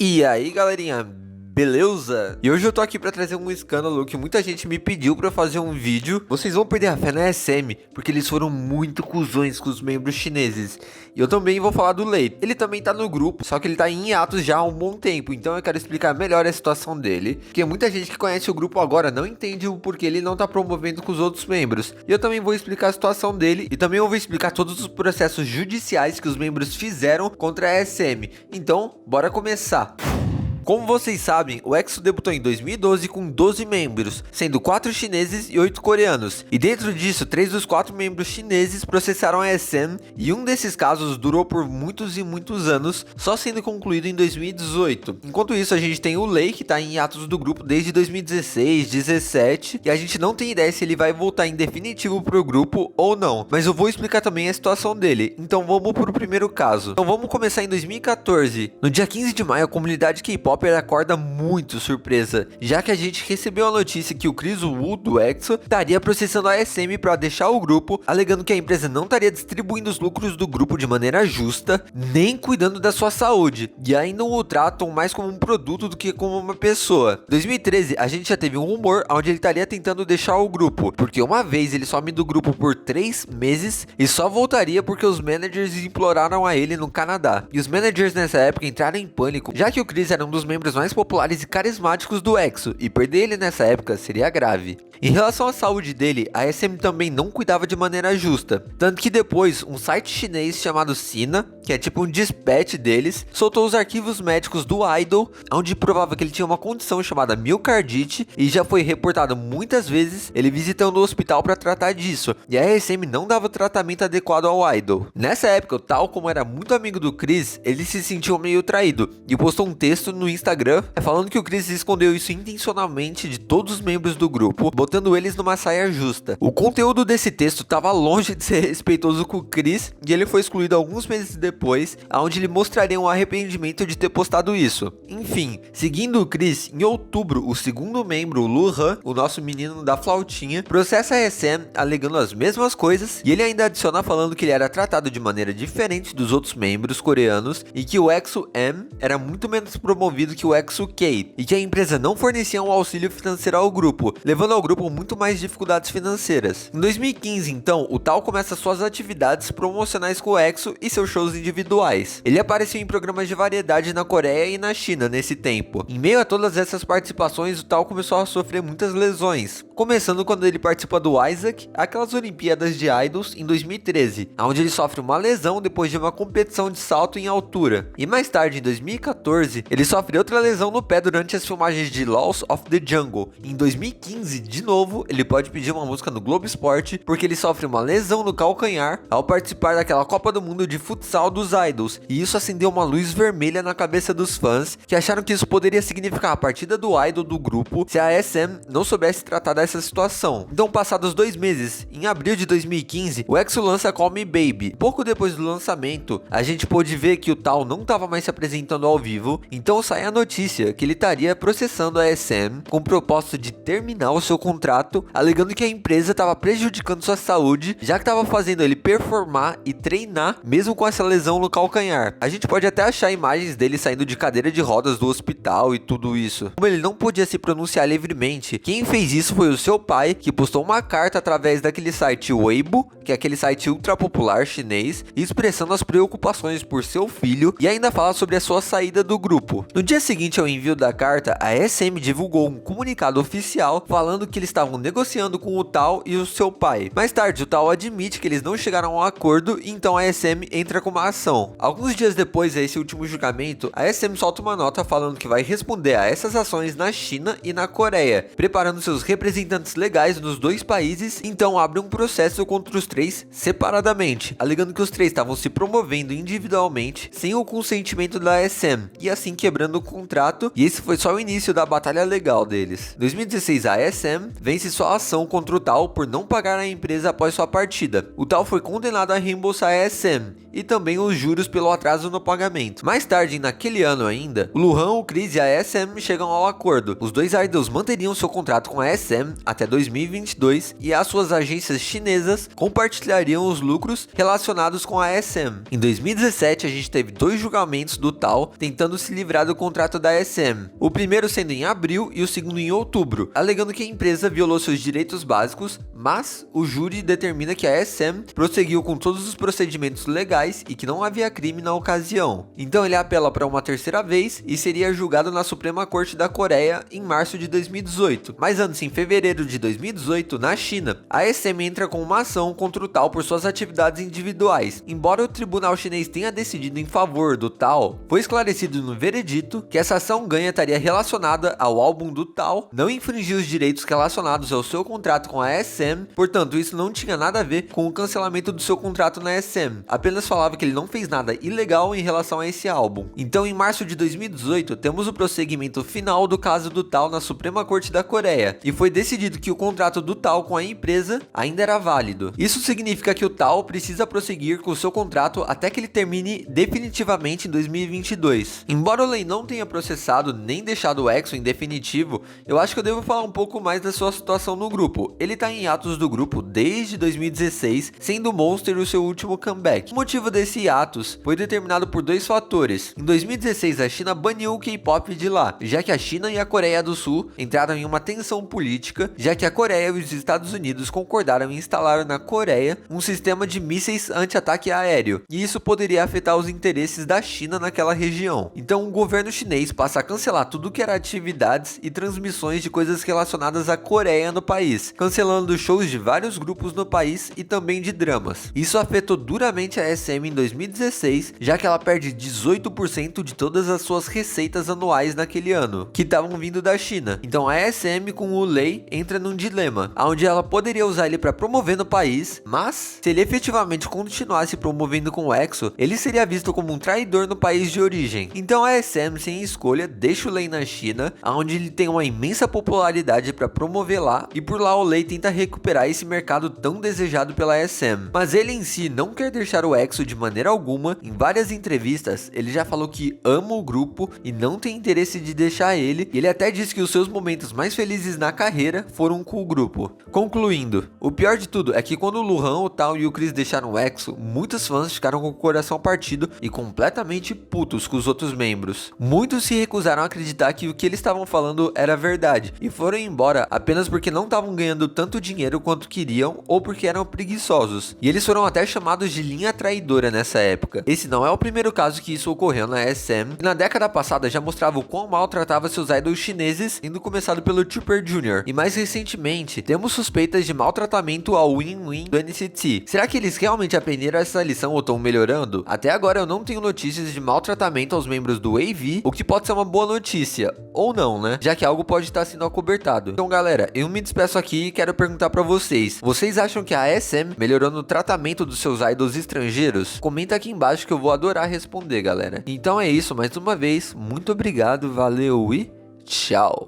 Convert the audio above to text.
E aí, galerinha, beleza? E hoje eu tô aqui pra trazer um escândalo que muita gente me pediu pra fazer um vídeo. Vocês vão perder a fé na SM, porque eles foram muito cuzões com os membros chineses. E eu também vou falar do Lei. Ele também tá no grupo, só que ele tá em hiatus já há um bom tempo, então eu quero explicar melhor a situação dele. Porque muita gente que conhece o grupo agora não entende o porquê ele não tá promovendo com os outros membros. E eu também vou explicar a situação dele, e também eu vou explicar todos os processos judiciais que os membros fizeram contra a SM. Então, bora começar! Como vocês sabem, o EXO debutou em 2012 com 12 membros, sendo 4 chineses e 8 coreanos. E dentro disso, 3 dos 4 membros chineses processaram a SM, e um desses casos durou por muitos e muitos anos, só sendo concluído em 2018. Enquanto isso, a gente tem o Lei, que tá em hiatus do grupo desde 2016, 2017, e a gente não tem ideia se ele vai voltar em definitivo pro grupo ou não. Mas eu vou explicar também a situação dele, então vamos pro primeiro caso. Então vamos começar em 2014. No dia 15 de maio, a comunidade K-pop acorda muito surpresa, já que a gente recebeu a notícia que o Chris Wu do EXO estaria processando a SM para deixar o grupo, alegando que a empresa não estaria distribuindo os lucros do grupo de maneira justa, nem cuidando da sua saúde, e ainda o tratam mais como um produto do que como uma pessoa. Em 2013, a gente já teve um rumor onde ele estaria tentando deixar o grupo, porque uma vez ele some do grupo por 3 meses e só voltaria porque os managers imploraram a ele no Canadá. E os managers nessa época entraram em pânico, já que o Chris era um dos membros mais populares e carismáticos do EXO, e perder ele nessa época seria grave. Em relação à saúde dele, a SM também não cuidava de maneira justa, tanto que depois um site chinês chamado Sina, que é tipo um dispatch deles, soltou os arquivos médicos do idol, onde provava que ele tinha uma condição chamada miocardite, e já foi reportado muitas vezes ele visitando o hospital para tratar disso, e a SM não dava o tratamento adequado ao idol. Nessa época, tal como era muito amigo do Chris, ele se sentiu meio traído, e postou um texto no Instagram falando que o Chris escondeu isso intencionalmente de todos os membros do grupo, botando eles numa saia justa. O conteúdo desse texto estava longe de ser respeitoso com o Chris, e ele foi excluído alguns meses depois, onde ele mostraria um arrependimento de ter postado isso. Enfim, seguindo o Chris, em outubro, o segundo membro, o Luhan, o nosso menino da flautinha, processa a SM alegando as mesmas coisas, e ele ainda adiciona falando que ele era tratado de maneira diferente dos outros membros coreanos, e que o EXO-M era muito menos promovido que o EXO-K, e que a empresa não fornecia um auxílio financeiro ao grupo, levando ao grupo muito mais dificuldades financeiras. Em 2015, então, o Tal começa suas atividades promocionais com o EXO e seus shows individuais. Ele apareceu em programas de variedade na Coreia e na China nesse tempo. Em meio a todas essas participações, o Tal começou a sofrer muitas lesões, começando quando ele participa do Isaac, aquelas Olimpíadas de Idols, em 2013, onde ele sofre uma lesão depois de uma competição de salto em altura. E mais tarde, em 2014, ele sofre outra lesão no pé durante as filmagens de Laws of the Jungle. Em 2015, de novo, ele pode pedir uma música no Globo Esporte porque ele sofre uma lesão no calcanhar ao participar daquela Copa do Mundo de futsal dos Idols, e isso acendeu uma luz vermelha na cabeça dos fãs, que acharam que isso poderia significar a partida do idol do grupo se a SM não soubesse tratar dessa situação. Então, passados 2 meses, em abril de 2015, o EXO lança Call Me Baby. Pouco depois do lançamento, a gente pôde ver que o Tal não estava mais se apresentando ao vivo, então sai a notícia que ele estaria processando a SM com o propósito de terminar o seu contrato, alegando que a empresa estava prejudicando sua saúde, já que estava fazendo ele performar e treinar mesmo com essa lesão no calcanhar. A gente pode até achar imagens dele saindo de cadeira de rodas do hospital e tudo isso. Como ele não podia se pronunciar livremente, quem fez isso foi o seu pai, que postou uma carta através daquele site Weibo, que é aquele site ultra popular chinês, expressando as preocupações por seu filho e ainda fala sobre a sua saída do grupo. No dia seguinte ao envio da carta, a SM divulgou um comunicado oficial falando que eles estavam negociando com o Tal e o seu pai. Mais tarde, o Tal admite que eles não chegaram a um acordo, e então a SM entra com uma ação. Alguns dias depois desse último julgamento, a SM solta uma nota falando que vai responder a essas ações na China e na Coreia, preparando seus representantes legais nos 2 países, então abre um processo contra os 3 separadamente, alegando que os 3 estavam se promovendo individualmente sem o consentimento da SM, e assim quebrando o contrato, e esse foi só o início da batalha legal deles. Em 2016, a SM vence sua ação contra o Tal por não pagar a empresa após sua partida. O Tal foi condenado a reembolsar a SM e também os juros pelo atraso no pagamento. Mais tarde, naquele ano ainda, o Luhan, o Chris e a SM chegam ao acordo. Os 2 idols manteriam seu contrato com a SM até 2022 e as suas agências chinesas compartilhariam os lucros relacionados com a SM. Em 2017, a gente teve 2 julgamentos do Tal tentando se livrar do contrato da SM, o primeiro sendo em abril e o segundo em outubro, alegando que a empresa violou seus direitos básicos, mas o júri determina que a SM prosseguiu com todos os procedimentos legais e que não havia crime na ocasião. Então ele apela para uma terceira vez e seria julgado na Suprema Corte da Coreia em março de 2018. Mas antes, em fevereiro de 2018, na China, a SM entra com uma ação contra o Tal por suas atividades individuais. Embora o tribunal chinês tenha decidido em favor do Tal, foi esclarecido no veredito que essa ação ganha estaria relacionada ao álbum do Tal, não infringiu os direitos relacionados ao seu contrato com a SM, portanto isso não tinha nada a ver com o cancelamento do seu contrato na SM, apenas falava que ele não fez nada ilegal em relação a esse álbum. Então em março de 2018 temos o prosseguimento final do caso do Tal na Suprema Corte da Coreia, e foi decidido que o contrato do Tal com a empresa ainda era válido. Isso significa que o Tal precisa prosseguir com o seu contrato até que ele termine definitivamente em 2022. Embora o Lei não tenha processado nem deixado o EXO em definitivo, eu acho que eu devo falar um pouco mais da sua situação no grupo. Ele tá em atos do grupo desde 2016, sendo o Monster o seu último comeback. O motivo desse hiatus foi determinado por dois fatores. Em 2016, a China baniu o K-pop de lá, já que a China e a Coreia do Sul entraram em uma tensão política, já que a Coreia e os Estados Unidos concordaram em instalar na Coreia um sistema de mísseis anti-ataque aéreo, e isso poderia afetar os interesses da China naquela região. Então o governo chinês passa a cancelar tudo que era atividades e transmissões de coisas relacionadas à Coreia no país, cancelando shows de vários grupos no país e também de dramas. Isso afetou duramente a SM em 2016, já que ela perde 18% de todas as suas receitas anuais naquele ano, que estavam vindo da China. Então a SM com o Lei entra num dilema, onde ela poderia usar ele para promover no país, mas se ele efetivamente continuasse promovendo com o EXO, ele seria visto como um traidor no país de origem. Então a SM, sem escolha, deixa o Lei na China, onde ele tem uma imensa popularidade para promover lá, e por lá o Lei tenta recuperar esse mercado tão desejado pela SM. Mas ele em si não quer deixar o EXO de maneira alguma. Em várias entrevistas ele já falou que ama o grupo e não tem interesse de deixar ele, e ele até disse que os seus momentos mais felizes na carreira foram com o grupo. Concluindo, o pior de tudo é que quando o Luhan, o Tal e o Chris deixaram o EXO, muitos fãs ficaram com o coração partido e completamente putos com os outros membros. Muitos se recusaram a acreditar que o que eles estavam falando era verdade e foram embora apenas porque não estavam ganhando tanto dinheiro quanto queriam ou porque eram preguiçosos. E eles foram até chamados de linha traidora nessa época. Esse não é o primeiro caso que isso ocorreu na SM, e na década passada já mostrava o quão mal tratava seus idols chineses, indo começado pelo Super Junior, e mais recentemente temos suspeitas de maltratamento ao Win do NCT. Será que eles realmente aprenderam essa lição ou estão melhorando? Até agora eu não tenho notícias de maltratamento aos membros do AV, o que pode ser uma boa notícia, ou não, né? Já que algo pode estar sendo acobertado. Então galera, eu me despeço aqui e quero perguntar pra vocês acham que a SM melhorou no tratamento dos seus idols estrangeiros? Comenta aqui embaixo que eu vou adorar responder, galera. Então é isso, mais uma vez, muito obrigado, valeu e tchau!